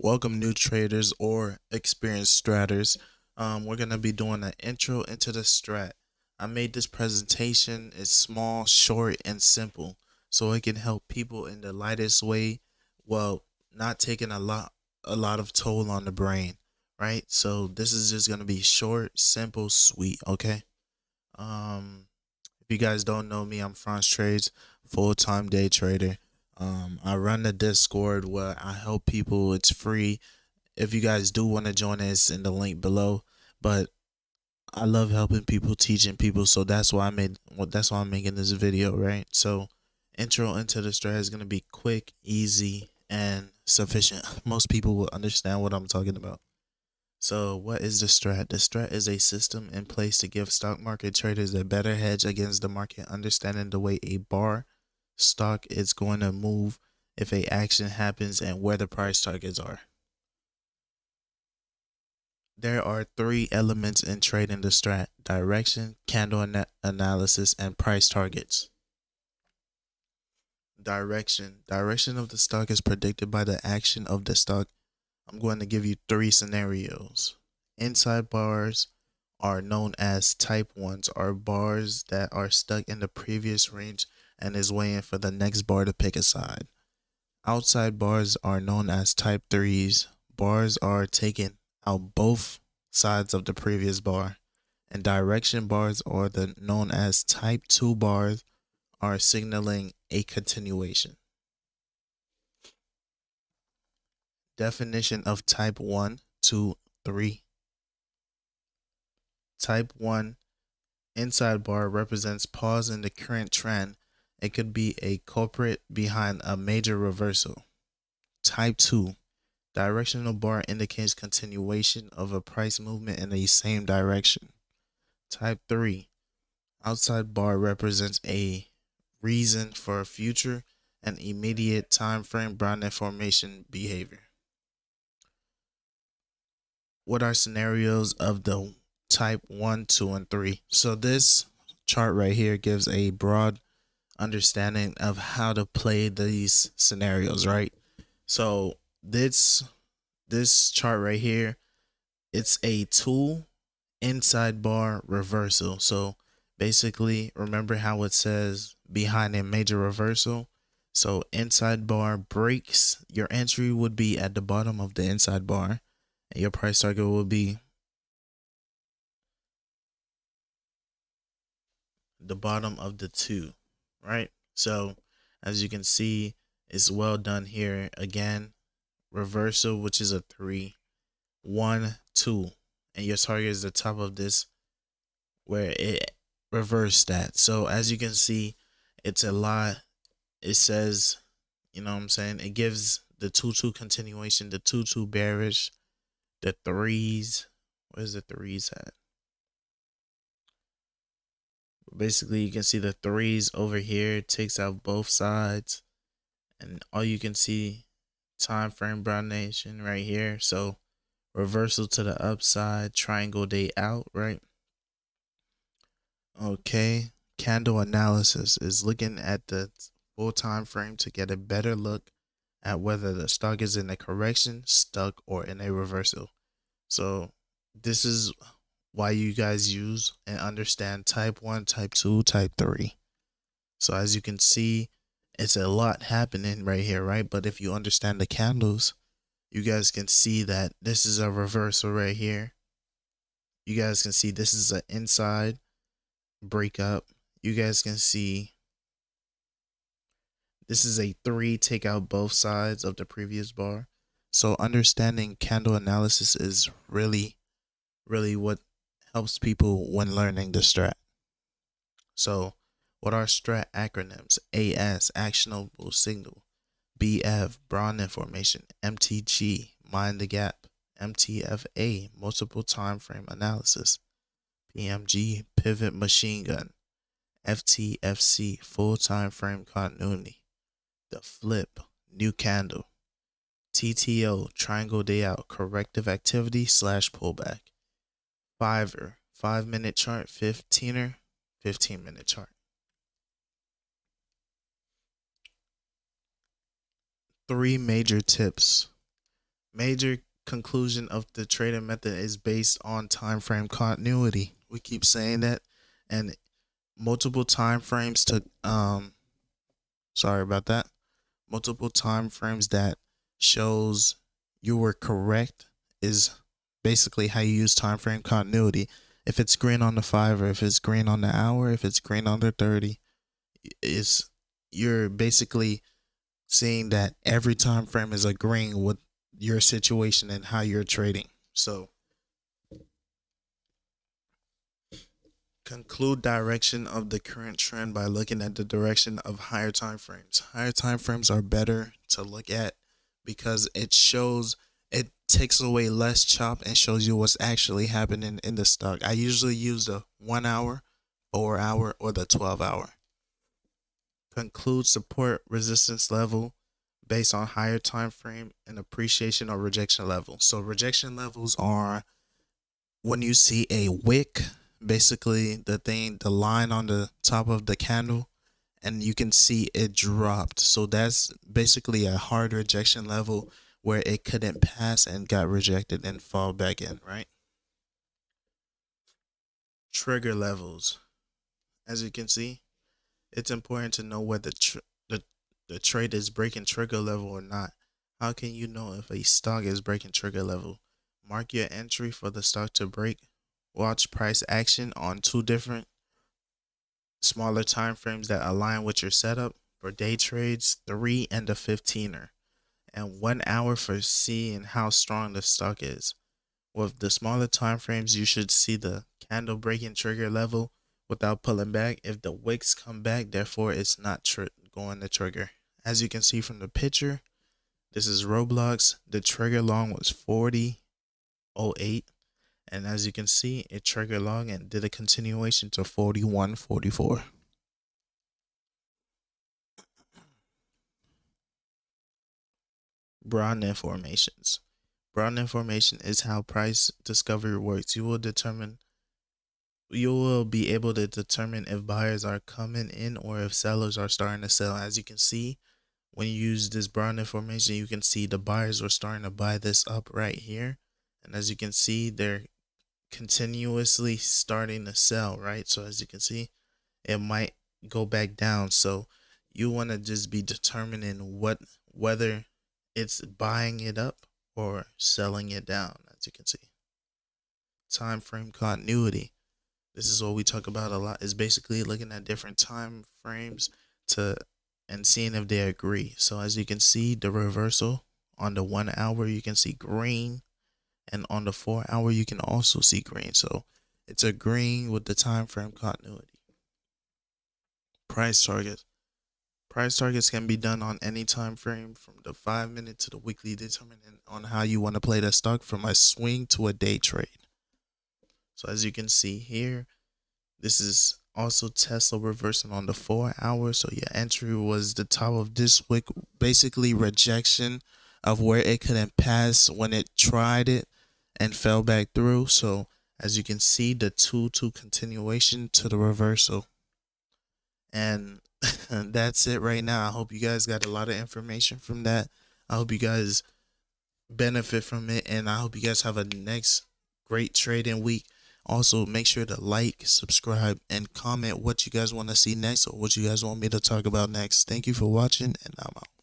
Welcome, new traders or experienced straters. We're going to be doing an intro into the strat. I made this presentation. It's small, short, and simple, so it can help people in the lightest way, while not taking a lot of toll on the brain, right? So this is just going to be short, simple, sweet, okay? Um, if you guys don't know me, I'm Franz Trades, full-time day trader. I run the Discord where I help people. It's free. If you guys do want to join us, in the link below. But I love helping people, teaching people, so that's why I'm making this video, right? So intro into the strat is gonna be quick, easy, and sufficient. Most people will understand what I'm talking about. So what is the strat? The strat is a system in place to give stock market traders a better hedge against the market, understanding the way a bar stock is going to move if a action happens and where the price targets are. There are three elements in trading the strat: direction, candle analysis, and price targets. Direction of the stock is predicted by the action of the stock. I'm going to give you three scenarios. Inside bars are known as type 1s, are bars that are stuck in the previous range and is waiting for the next bar to pick a side. Outside bars are known as type 3s. Bars are taking out both sides of the previous bar. And direction bars, or the known as type 2 bars, are signaling a continuation. Definition of type 1, 2, 3. Type 1 inside bar represents pause in the current trend. It could be a culprit behind a major reversal. Type 2 directional bar indicates continuation of a price movement in the same direction. Type 3 outside bar represents a reason for a future and immediate time frame Brownian formation behavior. What are scenarios of the type 1, 2, and 3? So this chart right here gives a broad understanding of how to play these scenarios, right? So this chart right here, it's a tool inside bar reversal. So basically, remember how it says behind a major reversal? So inside bar breaks, your entry would be at the bottom of the inside bar, and your price target will be the bottom of the two, right? So as you can see, it's well done here. Again, reversal, which is a 3, 1, 2, and your target is the top of this where it reversed that. So as you can see, it's a lot. It says, you know what I'm saying? It gives the 2-2 continuation, the 2-2 bearish, the threes. Where's the threes at? Basically, you can see the threes over here. It takes out both sides. And all you can see, time frame brown nation right here. So reversal to the upside, triangle day out, right? Okay. Candle analysis is looking at the full time frame to get a better look at whether the stock is in a correction, stuck, or in a reversal. So this is why you guys use and understand type 1, type 2, type 3. So as you can see, it's a lot happening right here, right? But if you understand the candles, you guys can see that this is a reversal right here. You guys can see this is an inside breakup. You guys can see this is a 3, take out both sides of the previous bar. So understanding candle analysis is really, really what helps people when learning the strat. So what are strat acronyms? AS, actionable signal. BF, Brownian formation. MTG, mind the gap. MTFA, multiple time frame analysis. PMG, pivot machine gun. FTFC, full time frame continuity. The flip, new candle. TTO, triangle day out, corrective activity / pullback. Fiver, 5-minute chart. 15er, 15-minute chart. Three major tips. Major conclusion of the trading method is based on time frame continuity. We keep saying that, and multiple time frames to sorry about that. Multiple time frames that shows you were correct is basically how you use time frame continuity. If it's green on the 5, or if it's green on the hour, if it's green on the 30, is you're basically seeing that every time frame is agreeing with your situation and how you're trading. So conclude direction of the current trend by looking at the direction of higher time frames. Higher time frames are better to look at because it takes away less chop and shows you what's actually happening in the stock. I usually use the 1 hour, 4 hour, or the 12 hour. Conclude support resistance level based on higher time frame and appreciation or rejection level. So rejection levels are when you see a wick, basically the line on the top of the candle, and you can see it dropped. So that's basically a hard rejection level where it couldn't pass and got rejected and fall back in, right? Trigger levels. As you can see, it's important to know whether the trade is breaking trigger level or not. How can you know if a stock is breaking trigger level? Mark your entry for the stock to break. Watch price action on 2 different smaller time frames that align with your setup. For day trades, 3 and a 15er, and 1 hour for seeing how strong the stock is. With the smaller time frames, you should see the candle breaking trigger level without pulling back. If the wicks come back, therefore it's not going to trigger. As you can see from the picture, this is Roblox. The trigger long was 40.08, and as you can see, it triggered long and did a continuation to 41.44. Broad informations. Broad information is how price discovery works. You will be able to determine if buyers are coming in or if sellers are starting to sell. As you can see, when you use this broad information, you can see the buyers are starting to buy this up right here. And as you can see, they're continuously starting to sell, right? So as you can see, it might go back down. So you want to just be determining whether it's buying it up or selling it down. As you can see, time frame continuity. This is what we talk about a lot. Is basically looking at different time frames to and seeing if they agree. So as you can see, the reversal on the 1 hour, you can see green, and on the 4 hour, you can also see green. So it's agreeing with the time frame continuity. Price targets. Price targets can be done on any time frame from the 5-minute to the weekly, determining on how you want to play the stock from a swing to a day trade. So as you can see here, this is also Tesla reversing on the 4 hour. So your entry was the top of this wick, basically rejection of where it couldn't pass when it tried it and fell back through. So as you can see, the 2-2 continuation to the reversal. And that's it right now. I hope you guys got a lot of information from that. I hope you guys benefit from it, and I hope you guys have a next great trading week. Also, make sure to like, subscribe, and comment what you guys want to see next or what you guys want me to talk about next. Thank you for watching, and I'm out.